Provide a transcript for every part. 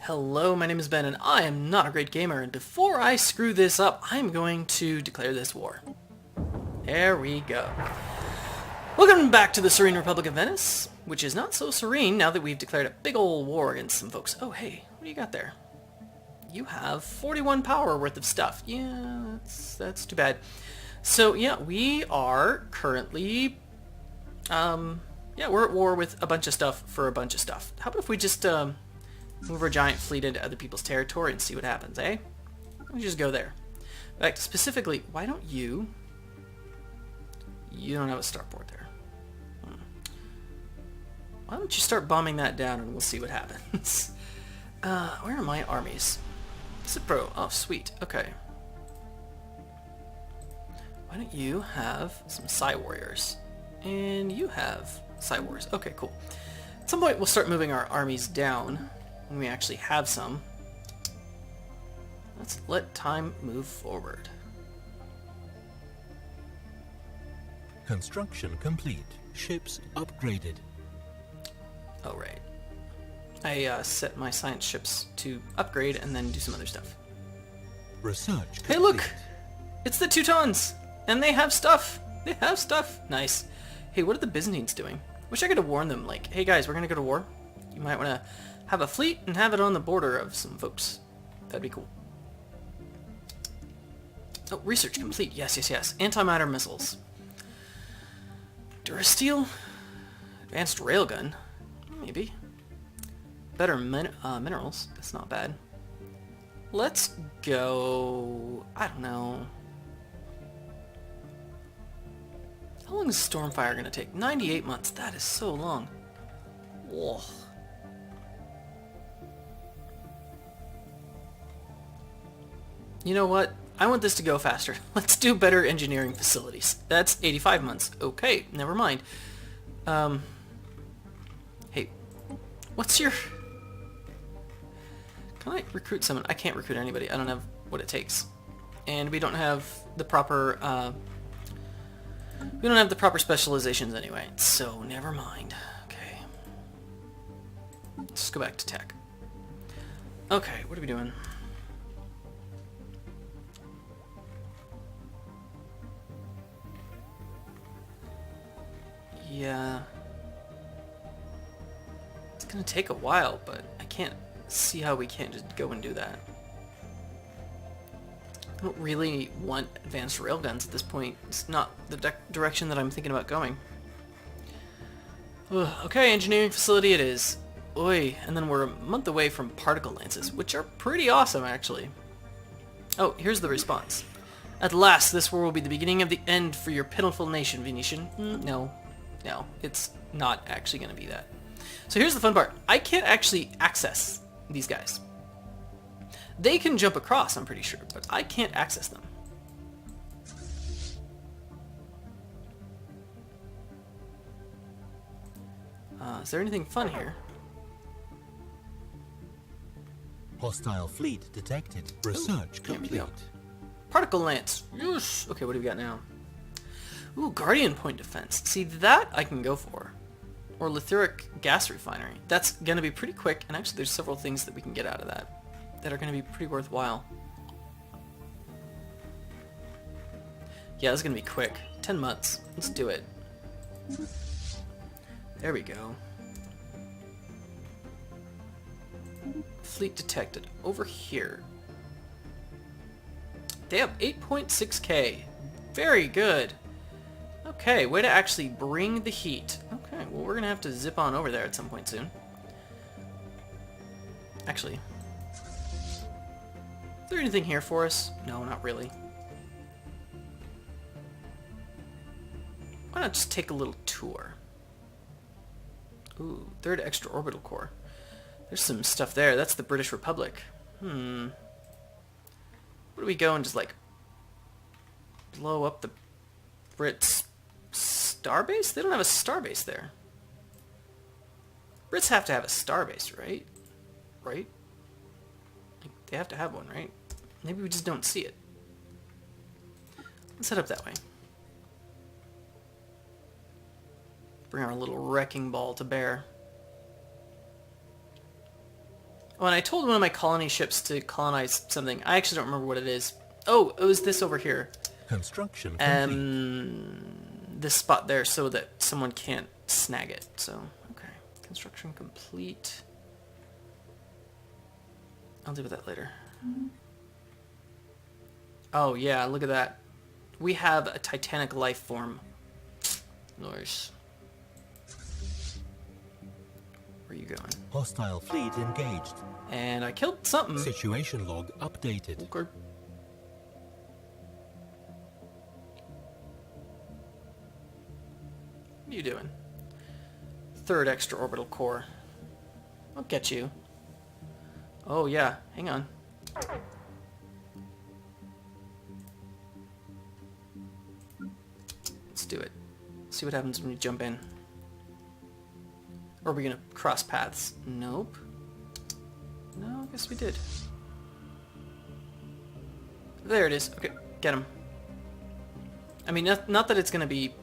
Hello, my name is Ben and I am not a great gamer, and before I screw this up, I'm going to declare this war. There we go. Welcome back to the Serene Republic of Venice, which is not so serene now that we've declared a big ol' war against some folks. Oh hey, what do you got there? You have 41 power worth of stuff. Yeah, that's too bad. So yeah, we are currently, we're at war with a bunch of stuff for a bunch of stuff. How about if we just, move our giant fleet into other people's territory and see what happens, eh? We just go there. In fact, specifically, why don't you... You don't have a starport there. Why don't you start bombing that down and we'll see what happens. Where are my armies? Cipro. Oh, sweet. Okay. Why don't you have some psi-warriors? And you have psi-warriors. Okay, cool. At some point we'll start moving our armies down when we actually have some. Let's let time move forward. Construction complete. Ships upgraded. Oh, right. I set my science ships to upgrade and then do some other stuff. Research complete. Hey, look! It's the Teutons! And they have stuff! They have stuff! Nice. Hey, what are the Byzantines doing? Wish I could have warned them, like, hey guys, we're gonna go to war. You might want to have a fleet and have it on the border of some folks. That'd be cool. Oh, research complete. Yes, yes, yes. Antimatter missiles. Durasteel? Advanced railgun? Maybe. Better minerals. That's not bad. Let's go... I don't know. How long is Stormfire going to take? 98 months. That is so long. Whoa. You know what? I want this to go faster. Let's do better engineering facilities. That's 85 months. Okay, never mind. Hey, what's your... Can I recruit someone? I can't recruit anybody. I don't have what it takes. And we don't have the proper, we don't have the proper specializations anyway, so never mind. Okay. Let's go back to tech. Okay, what are we doing? Yeah. It's gonna take a while, but I can't see how we can't just go and do that. I don't really want advanced railguns at this point. It's not the direction that I'm thinking about going. Ugh, okay, engineering facility it is. Oi, and then we're a month away from particle lances, which are pretty awesome, actually. Oh, here's the response. At last, this war will be the beginning of the end for your pitiful nation, Venetian. No. No, it's not actually going to be that. So here's the fun part. I can't actually access these guys. They can jump across, I'm pretty sure, but I can't access them. Is there anything fun here? Hostile fleet detected. Research complete. Particle lance. Yes. Okay, what do we got now? Ooh, Guardian Point Defense. See, that I can go for. Or Lithuric Gas Refinery. That's going to be pretty quick, and actually there's several things that we can get out of that that are going to be pretty worthwhile. Yeah, this is going to be quick. 10 months. Let's do it. There we go. Fleet detected. Over here. They have 8.6k. Very good. Okay, way to actually bring the heat. Okay, well we're gonna have to zip on over there at some point soon. Actually, is there anything here for us? No, not really. Why not just take a little tour? Ooh, third extraorbital core. There's some stuff there. That's the British Republic. Where do we go and just like blow up the Brits? Starbase? They don't have a starbase there. Brits have to have a starbase, right? Right? Like, they have to have one, right? Maybe we just don't see it. Let's head up that way. Bring our little wrecking ball to bear. When I told one of my colony ships to colonize something, I actually don't remember what it is. Oh, it was this over here. Construction complete. This spot there so that someone can't snag it. So, okay. Construction complete. I'll deal with that later. Oh, yeah, look at that. We have a titanic life form. Nice. Where are you going? Hostile fleet engaged. And I killed something. Situation log updated. Okay. What are you doing? Third extraorbital core. I'll get you. Oh yeah, hang on. Let's do it. See what happens when we jump in. Or are we gonna cross paths? Nope. No, I guess we did. There it is. Okay, get him. I mean, not that it's gonna be...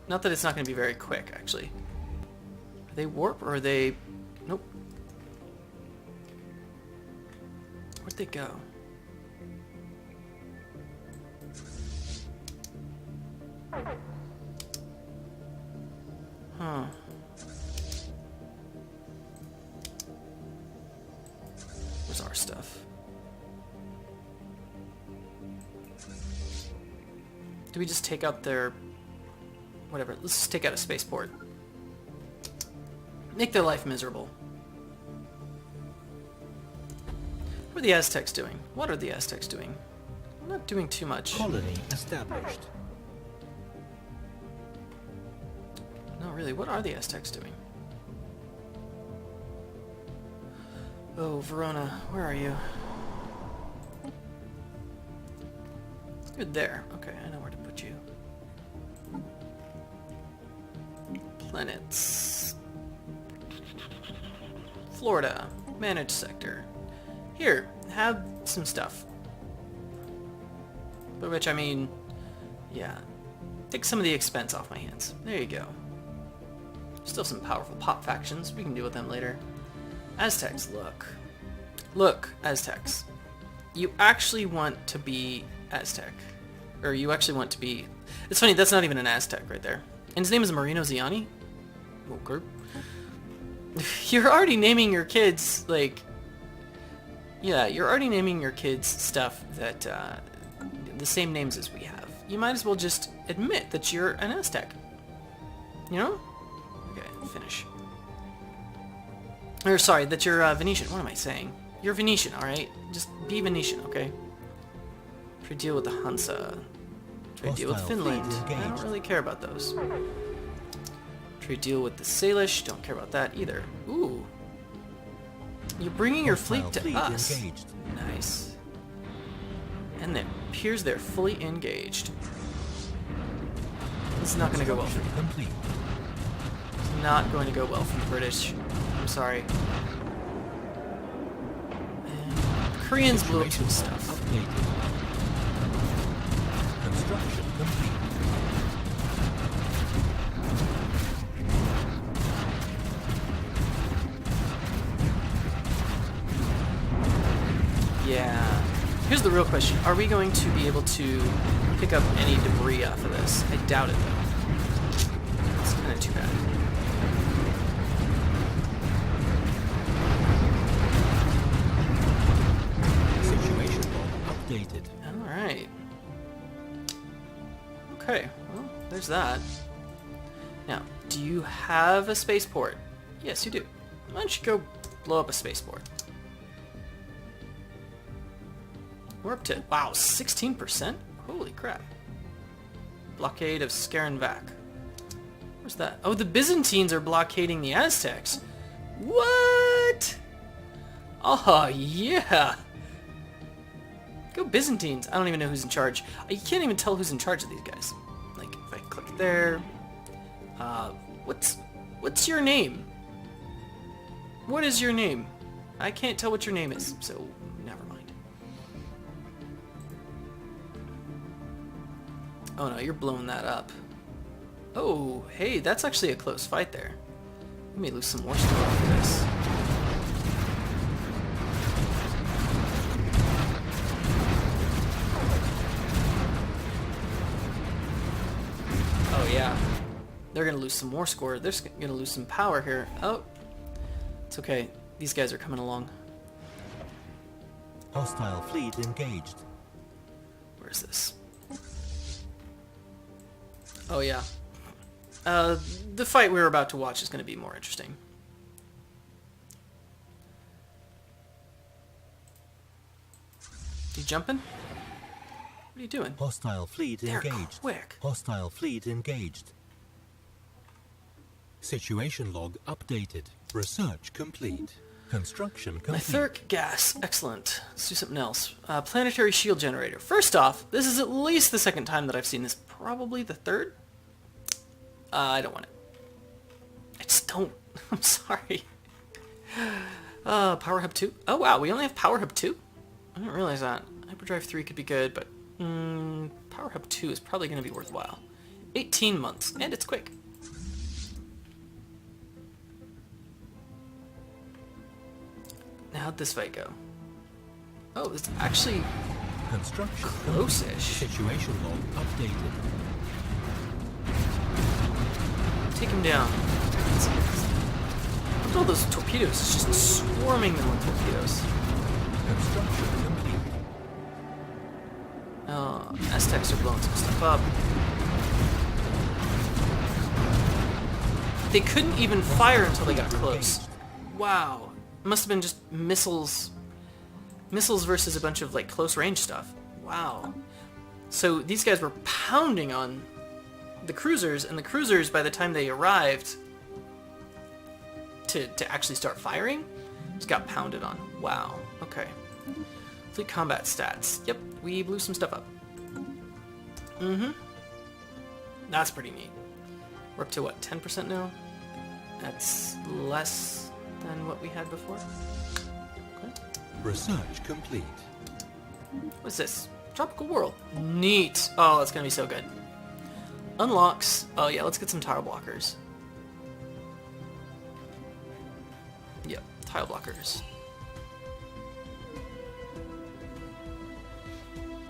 Not that it's not gonna be very quick, actually. Are they warp or are they... Nope. Where'd they go? Huh. Where's our stuff? Do we just take out their... Whatever, let's just take out a spaceport. Make their life miserable. What are the Aztecs doing? What are the Aztecs doing? I'm not doing too much. Colony established. No, really, what are the Aztecs doing? Oh, Verona, where are you? You're there. Okay, I know where to put you. Planets. Florida. Managed sector. Here, have some stuff. By which I mean, yeah, take some of the expense off my hands. There you go. Still some powerful pop factions. We can deal with them later. Aztecs, look. Look, Aztecs. You actually want to be Aztec. Or you actually want to be... It's funny, that's not even an Aztec right there. And his name is Marino Ziani? Okay. You're already naming your kids, like... Yeah, you're already naming your kids stuff that, the same names as we have. You might as well just admit that you're an Aztec. You know? Okay, finish. Or, sorry, that you're, Venetian. What am I saying? You're Venetian, alright? Just be Venetian, okay? Try to deal with the Hansa. Try to deal with Finland. I don't really care about those. Try to deal with the Salish. Don't care about that either. Ooh. You're bringing your fleet to us. Nice. And it appears they're fully engaged. This is not going to go well for you. It's not going to go well for the British. I'm sorry. And Koreans blew up some stuff. Construction complete. Yeah. Here's the real question. Are we going to be able to pick up any debris off of this? I doubt it, though. It's kind of too bad. Situation log updated. Alright. Okay, well, there's that. Now, do you have a spaceport? Yes, you do. Why don't you go blow up a spaceport? We're up to, wow, 16%? Holy crap. Blockade of Skarenvac. Where's that? Oh, the Byzantines are blockading the Aztecs. What? Oh, yeah. Go Byzantines. I don't even know who's in charge. You can't even tell who's in charge of these guys. Like, if I click there... What's your name? What is your name? I can't tell what your name is, so never mind. Oh no, you're blowing that up. Oh, hey, that's actually a close fight there. We may lose some more stuff after this. They're going to lose some more score. They're going to lose some power here. Oh, it's okay. These guys are coming along. Hostile fleet engaged. Where is this? Oh, yeah. The fight we're about to watch is going to be more interesting. You jumping? What are you doing? Hostile fleet They're engaged. quick. Hostile fleet engaged. Situation log updated. Research complete. Construction complete. Etheric gas. Excellent. Let's do something else. Planetary shield generator. First off, this is at least the second time that I've seen this. Probably the third? I don't want it. I just don't. I'm sorry. Power Hub 2. Oh wow, we only have Power Hub 2? I didn't realize that. Hyperdrive 3 could be good, but Power Hub 2 is probably going to be worthwhile. 18 months, and it's quick. Now, how'd this fight go? Oh, it's actually Construction close-ish. Situation log updated. Take him down. Look at all those torpedoes. It's just swarming them with torpedoes. Construction complete. Oh, Aztecs are blowing some stuff up. They couldn't even fire until they got close. Wow. It must have been just missiles. Missiles versus a bunch of like close range stuff. Wow. So these guys were pounding on the cruisers, and the cruisers, by the time they arrived to actually start firing, just got pounded on. Wow. Okay. Fleet combat stats. Yep, we blew some stuff up. That's pretty neat. We're up to what, 10% now? That's less than what we had before. Okay. Research complete. What's this? Tropical world. Neat. Oh, that's gonna be so good. Unlocks. Oh yeah, let's get some tile blockers. Yep, tile blockers.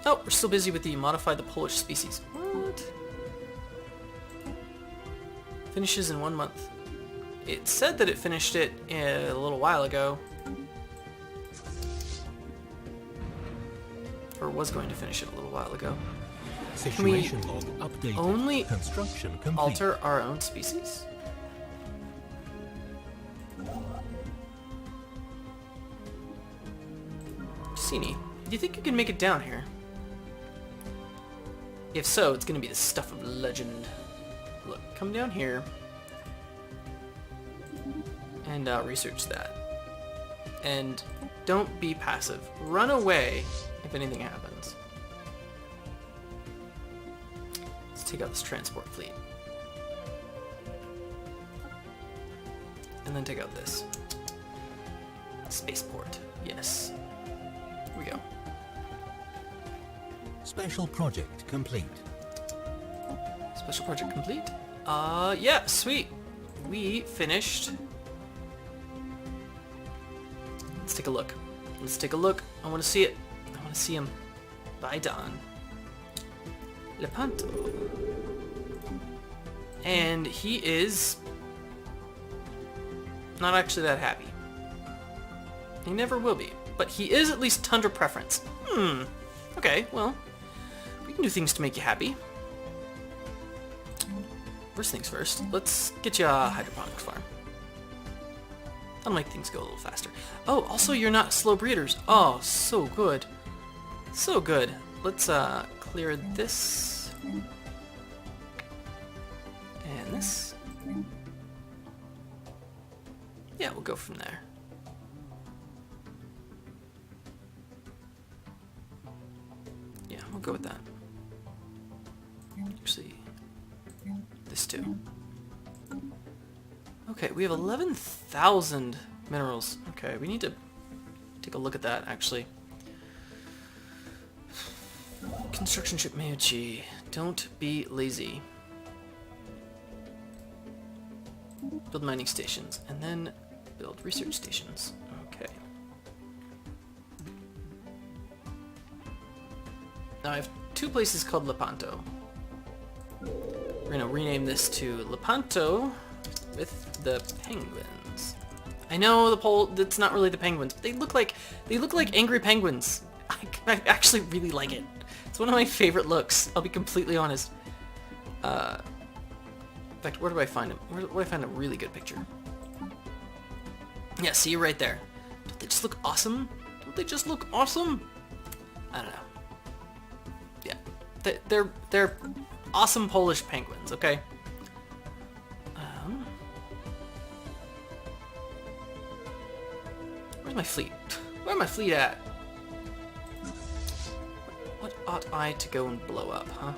Oh, we're still busy with the modify the Polish species. What? Finishes in 1 month. It said that it finished it a little while ago. Or was going to finish it a little while ago. Situation log updated. Only Construction complete. alter our own species? Cini, do you think you can make it down here? If so, it's gonna be the stuff of legend. Look, come down here and research that. And don't be passive. Run away if anything happens. Let's take out this transport fleet. And then take out this. Spaceport. Yes. Here we go. Special project complete. Special project complete? Yeah, sweet. We finished. Let's take a look. Let's take a look. I want to see it. I want to see him. By Don. Lepanto. And he is not actually that happy. He never will be. But he is at least Tundra preference. Okay, well, we can do things to make you happy. First things first, let's get you a hydroponics farm. That'll make things go a little faster. Oh, also you're not slow breeders. Oh, so good. So good. Let's clear this. And this. Yeah, we'll go from there. Yeah, we'll go with that. Actually, this too. Okay, we have 11,000 minerals. Okay, we need to take a look at that, actually. Construction ship Meucci. Don't be lazy. Build mining stations, and then build research stations. Okay. Now I have two places called Lepanto. We're gonna rename this to Lepanto with the penguins. I know the pole, that's not really the penguins, but they look like angry penguins. I actually really like it. It's one of my favorite looks, I'll be completely honest. In fact, where do I find them? Where do I find a really good picture? Yeah, see right there. Don't they just look awesome? Don't they just look awesome? I don't know. Yeah, they're awesome Polish penguins, okay? Where's my fleet? Where my fleet at? What ought I to go and blow up, huh?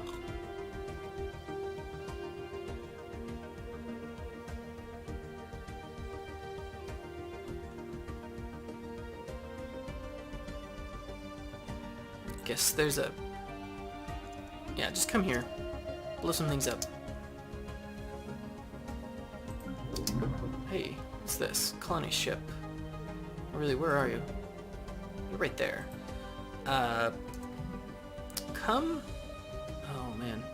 Guess there's a... Yeah, just come here. Blow some things up. Hey, what's this? Colony ship. Oh, really, where are you? You're right there. Come... Oh, man.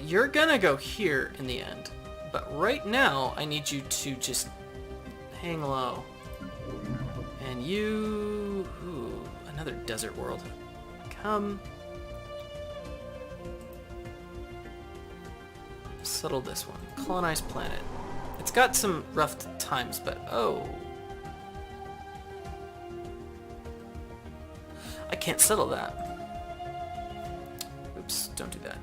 You're gonna go here in the end. But right now, I need you to just hang low. And you... Ooh, another desert world. Come... Settle this one. Colonize planet. It's got some rough times, but oh. I can't settle that. Oops, don't do that.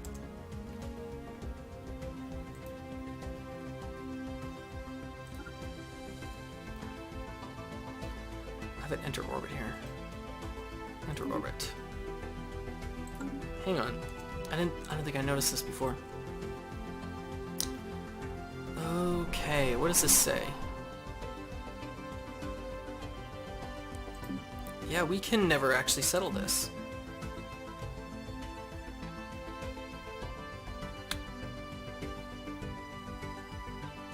I have it enter orbit here. Enter orbit. Hang on. I don't think I noticed this before. Okay, what does this say? Yeah, we can never actually settle this.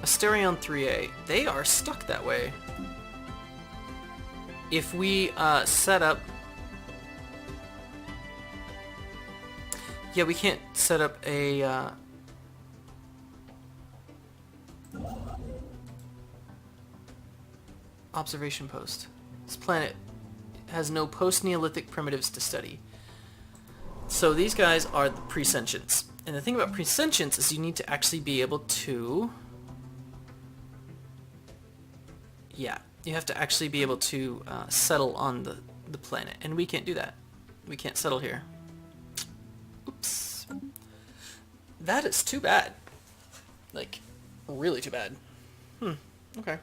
Asterion 3A. They are stuck that way. If we set up... Yeah, we can't set up a... observation post. This planet has no post-Neolithic primitives to study. So these guys are the pre-sentients. And the thing about pre-sentients is you need to actually be able to... Yeah, you have to actually be able to settle on the planet. And we can't do that. We can't settle here. Oops. That is too bad. Like, really too bad. Okay.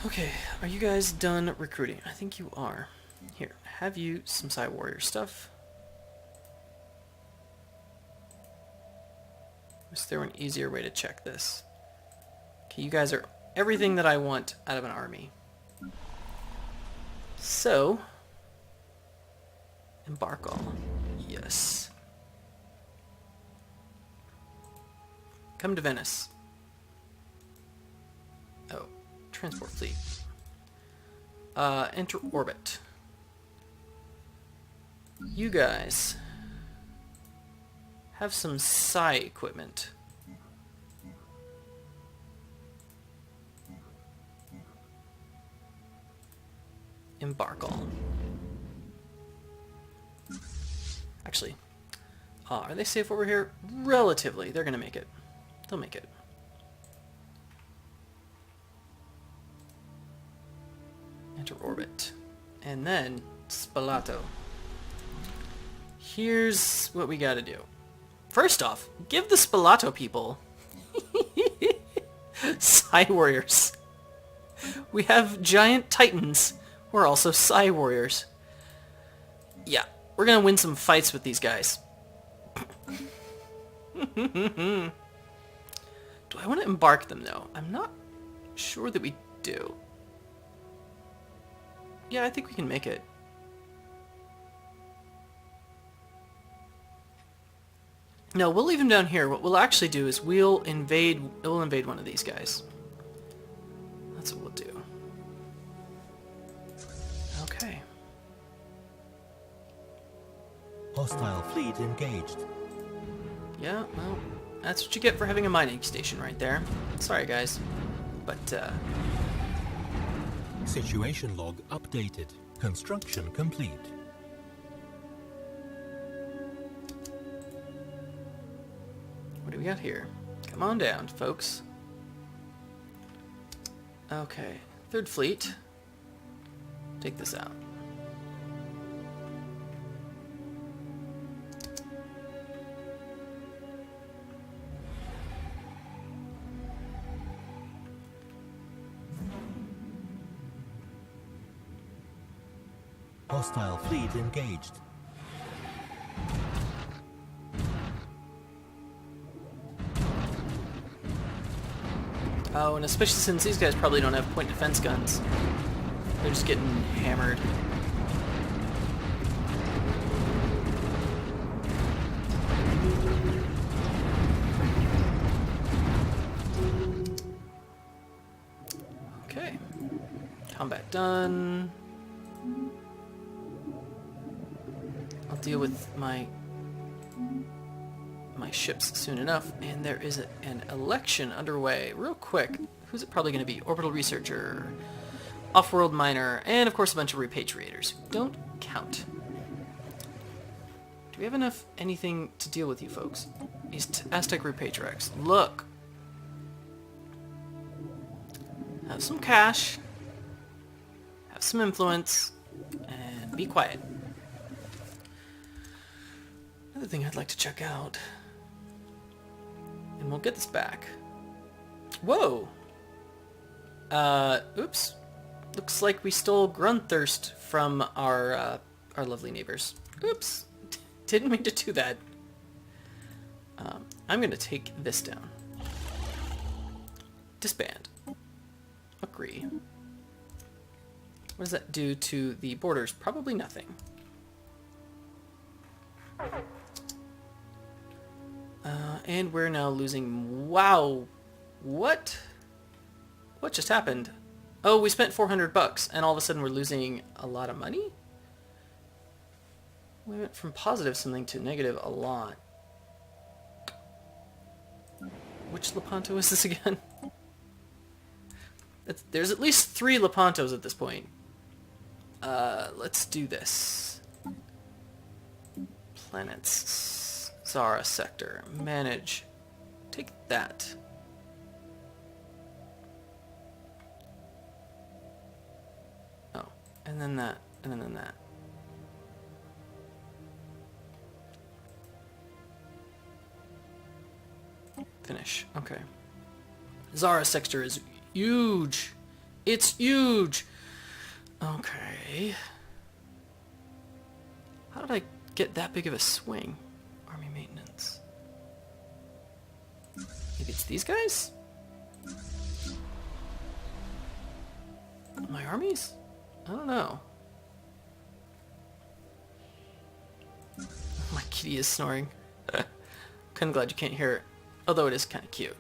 Okay, are you guys done recruiting? I think you are. Here, have you some psi-warrior stuff? Is there an easier way to check this? Okay, you guys are everything that I want out of an army. So, embark all. Yes. Come to Venice. Oh. Transport fleet. Enter orbit. You guys have some psi equipment. Embark all. Actually, are they safe over here? Relatively. They're gonna make it. They'll make it. Enter orbit. And then Spalato. Here's what we gotta do. First off, give the Spalato people psi-warriors. We have giant titans who are also psi-warriors. Yeah, we're gonna win some fights with these guys. Do I want to embark them though? I'm not sure that we do. Yeah, I think we can make it. No, we'll leave him down here. What we'll actually do is we'll invade one of these guys. That's what we'll do. Okay. Hostile fleet engaged. Yeah, well, that's what you get for having a mining station right there. Sorry, guys. But, Situation log updated. Construction complete. what do we got here? Come on down, folks. Okay, third fleet. Take this out. Hostile fleet engaged. Oh, and especially since these guys probably don't have point defense guns. They're just getting hammered. Okay. Combat done. I'll deal with my ships soon enough, and there is an election underway. Real quick, who's it probably going to be? Orbital researcher, off-world miner, and of course a bunch of repatriators. Don't count. Do we have enough anything to deal with you folks? These Aztec repatriates. Look. Have some cash. Have some influence. And be quiet. Another thing I'd like to check out. And we'll get this back. Whoa! Oops. Looks like we stole Grunthirst from our lovely neighbors. Oops. Didn't mean to do that. I'm gonna take this down. Disband. Agree. What does that do to the borders? Probably nothing. And we're now losing... Wow! What? What just happened? Oh, we spent $400 and all of a sudden we're losing a lot of money? We went from positive something to negative a lot. Which Lepanto is this again? There's at least 3 Lepantos at this point. Let's do this. Planets. Zara sector. Manage. Take that. Oh. And then that. And then that. Finish. Okay. Zara sector is huge. It's huge. Okay. How did I get that big of a swing? Army maintenance. Maybe it's these guys? My armies? I don't know. My kitty is snoring. Kinda glad you can't hear it. Although it is kinda cute.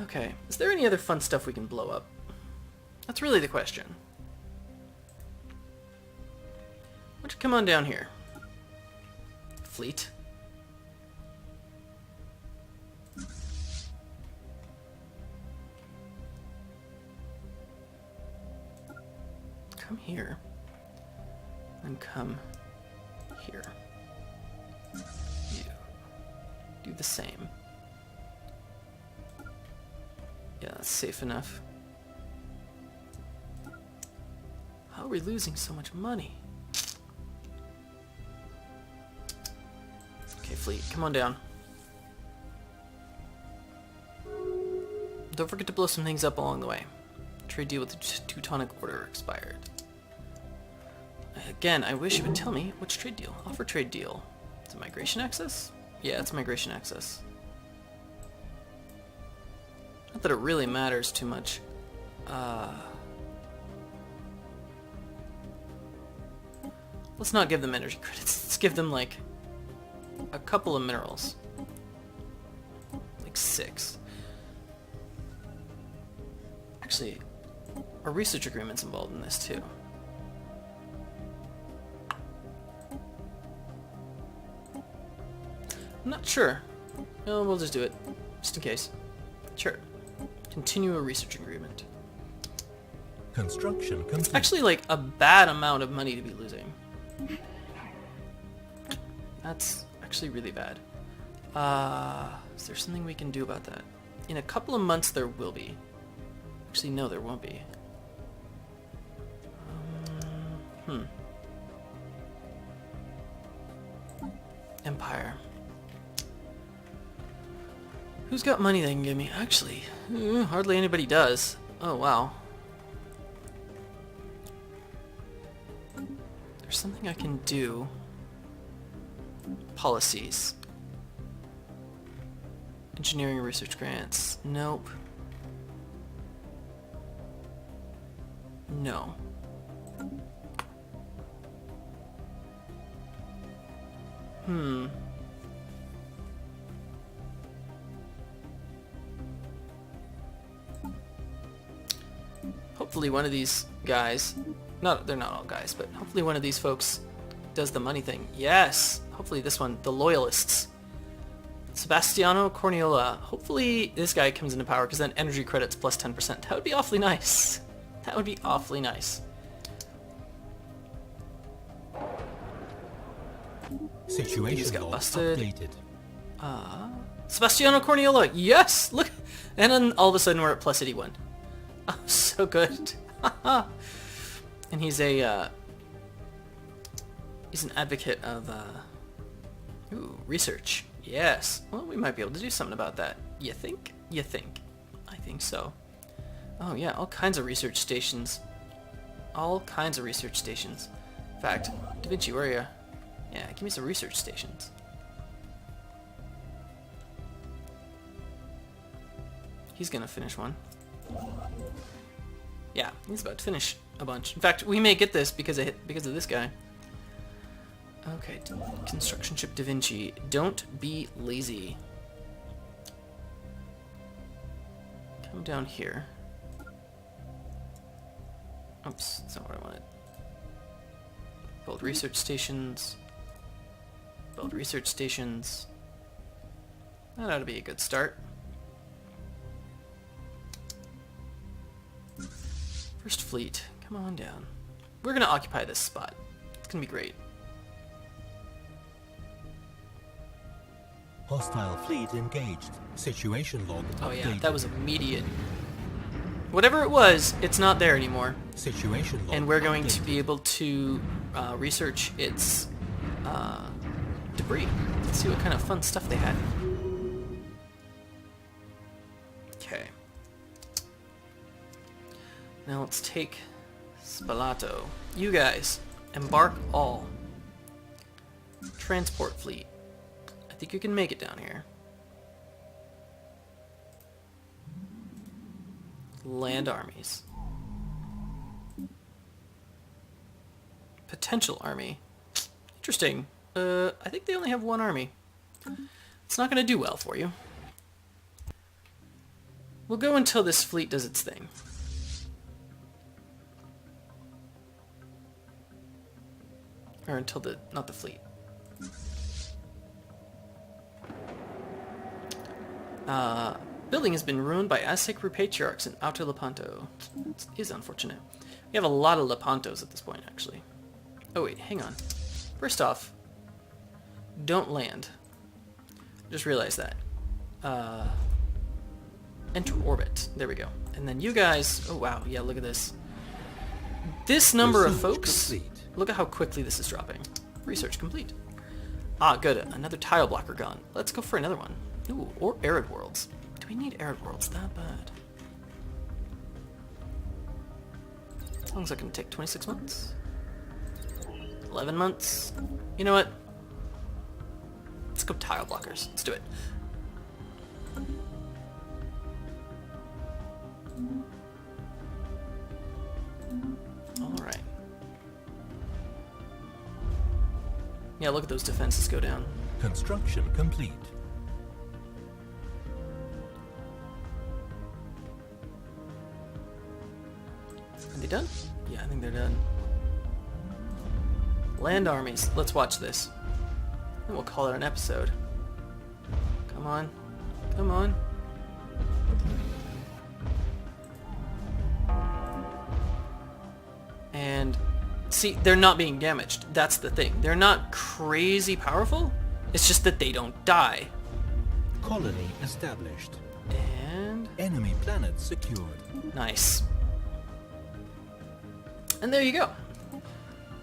Okay. Is there any other fun stuff we can blow up? That's really the question. Why don't you come on down here? Fleet. Come here. And come here. You. Do the same. Yeah, that's safe enough. How are we losing so much money? Okay, fleet, come on down. Don't forget to blow some things up along the way. Trade deal with the Teutonic Order expired. Again, I wish it would tell me which trade deal. Offer trade deal. Is it migration access? Yeah, it's migration access. Not that it really matters too much. Let's not give them energy credits. Let's give them, like, a couple of minerals. Like 6. Actually, our research agreement's involved in this, too. I'm not sure. No, we'll just do it. Just in case. Sure. Continue a research agreement. Construction complete. Actually, like, a bad amount of money to be losing. That's actually really bad. Is there something we can do about that? In a couple of months there will be. Actually, no, there won't be. Empire. Who's got money they can give me? Actually, hardly anybody does. Oh, wow. There's something I can do. Policies. Engineering research grants. Nope. No. Hopefully one of these guys, they're not all guys, but hopefully one of these folks does the money thing. Yes! Hopefully this one, the Loyalists. Sebastiano Corniola. Hopefully this guy comes into power, because then energy credits plus 10%. That would be awfully nice. That would be awfully nice. Situation got log busted. updated. Sebastiano Corniola. Yes! Look! And then all of a sudden we're at plus 81. Oh, so good. And he's an advocate of research. Yes. Well, we might be able to do something about that. You think? You think? I think so. Oh yeah, all kinds of research stations. All kinds of research stations. In fact, Da Vinci, where are you? Yeah, give me some research stations. He's gonna finish one. Yeah, he's about to finish a bunch. In fact, we may get this because of this guy. Okay, construction ship Da Vinci. Don't be lazy. Come down here. Oops, that's not what I wanted. Build research stations. Build research stations. That ought to be a good start. First fleet, come on down. We're gonna occupy this spot. It's gonna be great. Hostile fleet engaged. Situation log updated. Oh yeah, that was immediate. Whatever it was, it's not there anymore. Situation log And we're going to updated. be able to research its debris. Let's see what kind of fun stuff they had. Okay. Now let's take Spalato. You guys, embark all. Transport fleet. I think you can make it down here. Land armies. Potential army. Interesting. I think they only have one army. It's not going to do well for you. We'll go until this fleet does its thing. Or until not the fleet. Building has been ruined by Aztec repatriarchs in Alto Lepanto. It is unfortunate. We have a lot of Lepantos at this point, actually. Oh wait, hang on. First off, don't land. Just realize that. Enter orbit. There we go. And then you guys... Oh wow, yeah, look at this. This number of Research folks... complete. Look at how quickly this is dropping. Research complete. Ah, good. Another tile blocker gone. Let's go for another one. Ooh, or arid worlds. Do we need arid worlds that bad? How long is that going to take? 26 months? 11 months? You know what? Let's go tile blockers. Let's do it. Alright. Yeah, look at those defenses go down. Construction complete. Are they done? Yeah, I think they're done. Land armies. Let's watch this. And we'll call it an episode. Come on. Come on. And see, they're not being damaged. That's the thing. They're not crazy powerful. It's just that they don't die. Colony established. And Enemy planet secured. nice. And there you go.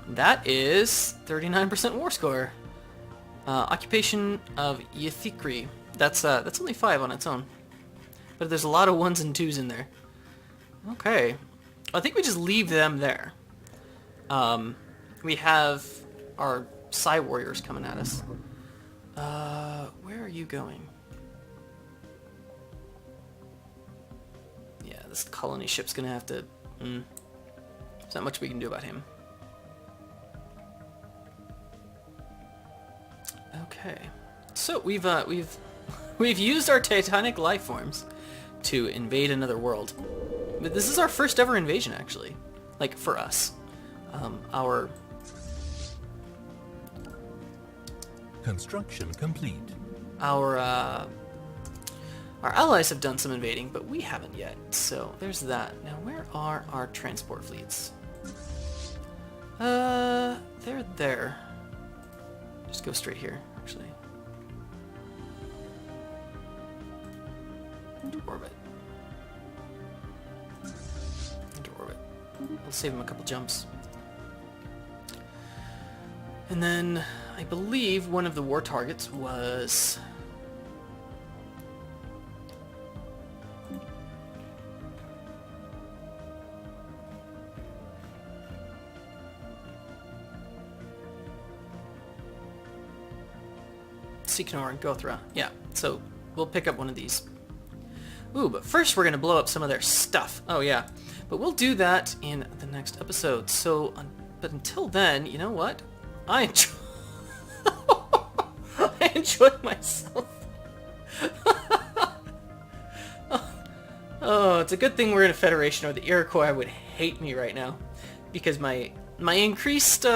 That is 39% war score. Occupation of Ythikri. That's only 5 on its own. But there's a lot of 1s and 2s in there. Okay. I think we just leave them there. We have our psi-warriors coming at us. Where are you going? Yeah, this colony ship's gonna have to... There's not much we can do about him. Okay. So we've used our titanic life forms to invade another world. But this is our first ever invasion, actually. Like, for us. Our... Construction complete. Our allies have done some invading, but we haven't yet. So there's that. Now, where are our transport fleets? They're there. Just go straight here, actually. Into orbit. Into orbit. We'll save them a couple jumps. And then, I believe one of the war targets was... Sikanor and Gothra. Yeah, so we'll pick up one of these. Ooh, but first we're going to blow up some of their stuff. Oh, yeah. But we'll do that in the next episode. So, but until then, you know what? I enjoyed myself. Oh, it's a good thing we're in a federation, or the Iroquois would hate me right now. Because my increased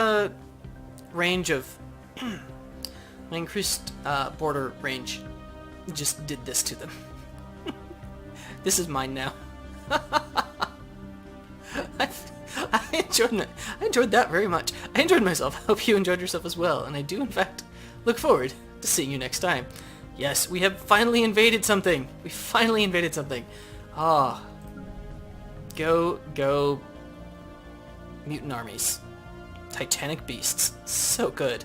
range of... my increased border range just did this to them. This is mine now. I enjoyed that very much. I enjoyed myself. I hope you enjoyed yourself as well. And I do, in fact, look forward to seeing you next time. Yes, we have finally invaded something. We finally invaded something. Ah. Go. Mutant armies. Titanic beasts. So good.